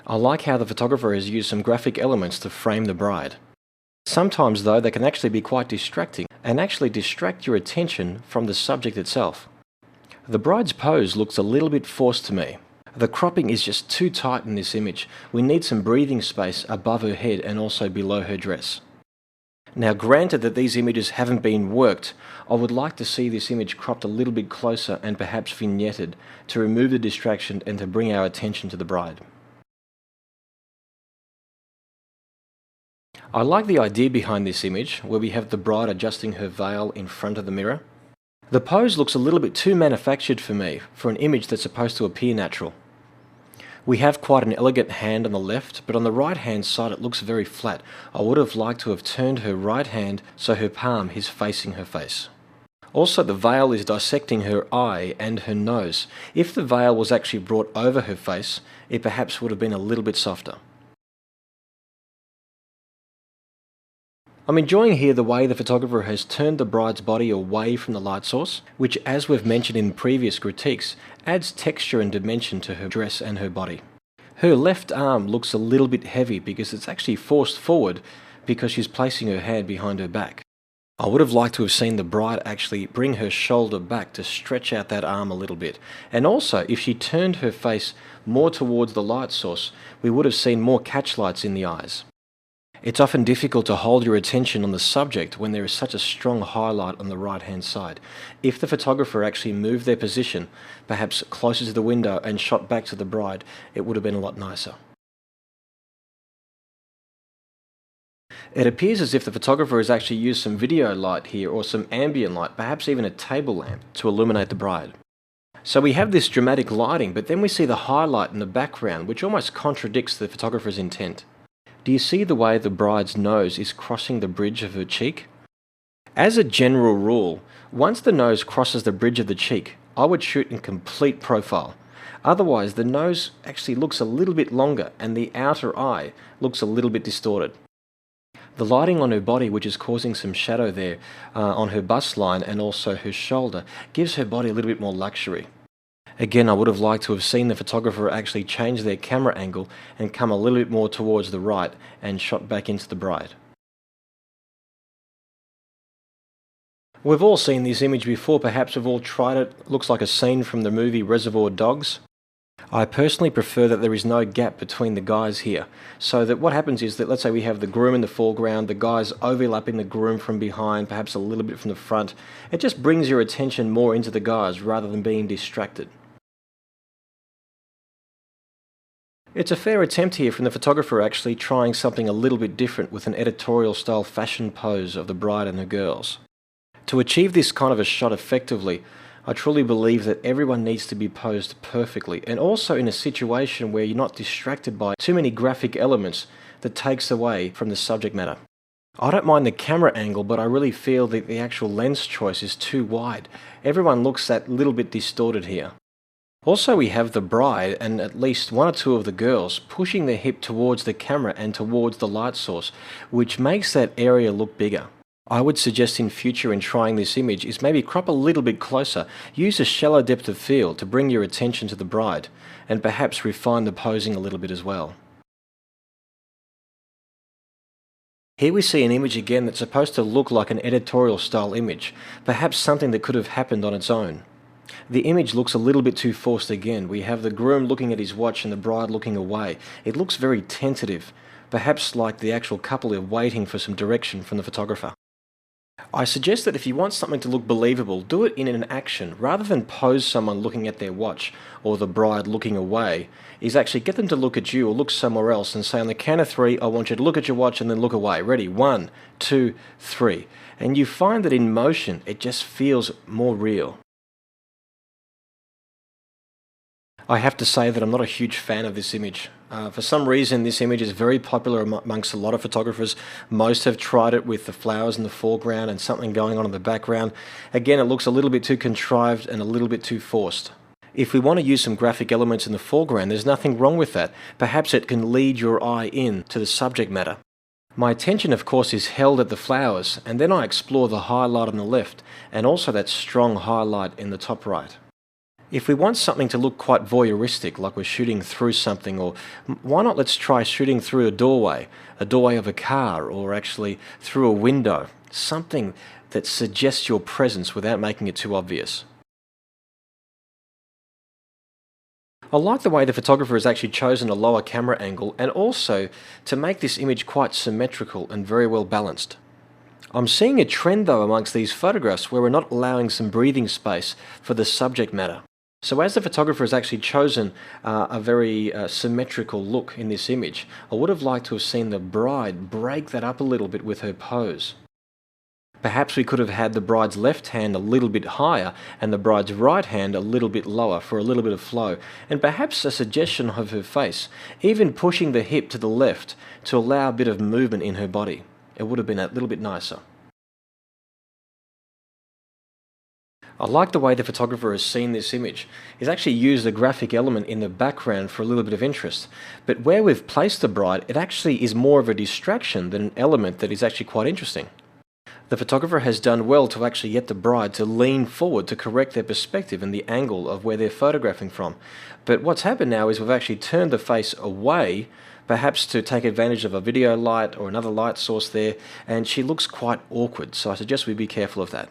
I like how the photographer has used some graphic elements to frame the bride. Sometimes though they can actually be quite distracting and actually distract your attention from the subject itself. The bride's pose looks a little bit forced to me. The cropping is just too tight in this image. We need some breathing space above her head and also below her dress. Now granted that these images haven't been worked, I would like to see this image cropped a little bit closer and perhaps vignetted to remove the distraction and to bring our attention to the bride. I like the idea behind this image where we have the bride adjusting her veil in front of the mirror. The pose looks a little bit too manufactured for me for an image that's supposed to appear natural. We have quite an elegant hand on the left, but on the right hand side it looks very flat. I would have liked to have turned her right hand so her palm is facing her face. Also, the veil is dissecting her eye and her nose. If the veil was actually brought over her face, it perhaps would have been a little bit softer. I'm enjoying here the way the photographer has turned the bride's body away from the light source, which, as we've mentioned in previous critiques, adds texture and dimension to her dress and her body. Her left arm looks a little bit heavy because it's actually forced forward because she's placing her hand behind her back. I would have liked to have seen the bride actually bring her shoulder back to stretch out that arm a little bit. And also, if she turned her face more towards the light source, we would have seen more catchlights in the eyes. It's often difficult to hold your attention on the subject when there is such a strong highlight on the right-hand side. If the photographer actually moved their position, perhaps closer to the window and shot back to the bride, it would have been a lot nicer. It appears as if the photographer has actually used some video light here or some ambient light, perhaps even a table lamp, to illuminate the bride. So we have this dramatic lighting, but then we see the highlight in the background, which almost contradicts the photographer's intent. Do you see the way the bride's nose is crossing the bridge of her cheek? As a general rule, once the nose crosses the bridge of the cheek, I would shoot in complete profile. Otherwise, the nose actually looks a little bit longer and the outer eye looks a little bit distorted. The lighting on her body, which is causing some shadow there on her bust line and also her shoulder, gives her body a little bit more luxury. Again, I would have liked to have seen the photographer actually change their camera angle and come a little bit more towards the right and shot back into the bride. We've all seen this image before, perhaps we've all tried it. It looks like a scene from the movie Reservoir Dogs. I personally prefer that there is no gap between the guys here, so that what happens is that, let's say we have the groom in the foreground, the guys overlapping the groom from behind, perhaps a little bit from the front. It just brings your attention more into the guys rather than being distracted. It's a fair attempt here from the photographer actually trying something a little bit different with an editorial style fashion pose of the bride and her girls. To achieve this kind of a shot effectively, I truly believe that everyone needs to be posed perfectly, and also in a situation where you're not distracted by too many graphic elements that takes away from the subject matter. I don't mind the camera angle, but I really feel that the actual lens choice is too wide. Everyone looks that little bit distorted here. Also, we have the bride and at least one or two of the girls pushing their hip towards the camera and towards the light source, which makes that area look bigger. I would suggest in future in trying this image is maybe crop a little bit closer, use a shallow depth of field to bring your attention to the bride, and perhaps refine the posing a little bit as well. Here we see an image again that's supposed to look like an editorial style image, perhaps something that could have happened on its own. The image looks a little bit too forced again. We have the groom looking at his watch and the bride looking away. It looks very tentative, perhaps like the actual couple are waiting for some direction from the photographer. I suggest that if you want something to look believable, do it in an action rather than pose someone looking at their watch or the bride looking away. Is actually get them to look at you or look somewhere else and say, on the count of 3, I want you to look at your watch and then look away. Ready? 1, 2, 3. And you find that in motion it just feels more real. I have to say that I'm not a huge fan of this image. For some reason, this image is very popular amongst a lot of photographers. Most have tried it with the flowers in the foreground and something going on in the background. Again, it looks a little bit too contrived and a little bit too forced. If we want to use some graphic elements in the foreground, there's nothing wrong with that. Perhaps it can lead your eye in to the subject matter. My attention, of course, is held at the flowers, and then I explore the highlight on the left and also that strong highlight in the top right. If we want something to look quite voyeuristic, like we're shooting through something, or why not let's try shooting through a doorway of a car, or actually through a window, something that suggests your presence without making it too obvious. I like the way the photographer has actually chosen a lower camera angle and also to make this image quite symmetrical and very well balanced. I'm seeing a trend though amongst these photographs where we're not allowing some breathing space for the subject matter. So as the photographer has actually chosen a very symmetrical look in this image, I would have liked to have seen the bride break that up a little bit with her pose. Perhaps we could have had the bride's left hand a little bit higher and the bride's right hand a little bit lower for a little bit of flow, and perhaps a suggestion of her face, even pushing the hip to the left to allow a bit of movement in her body. It would have been a little bit nicer. I like the way the photographer has seen this image. He's actually used a graphic element in the background for a little bit of interest, but where we've placed the bride, it actually is more of a distraction than an element that is actually quite interesting. The photographer has done well to actually get the bride to lean forward to correct their perspective and the angle of where they're photographing from. But what's happened now is we've actually turned the face away, perhaps to take advantage of a video light or another light source there, and she looks quite awkward, so I suggest we be careful of that.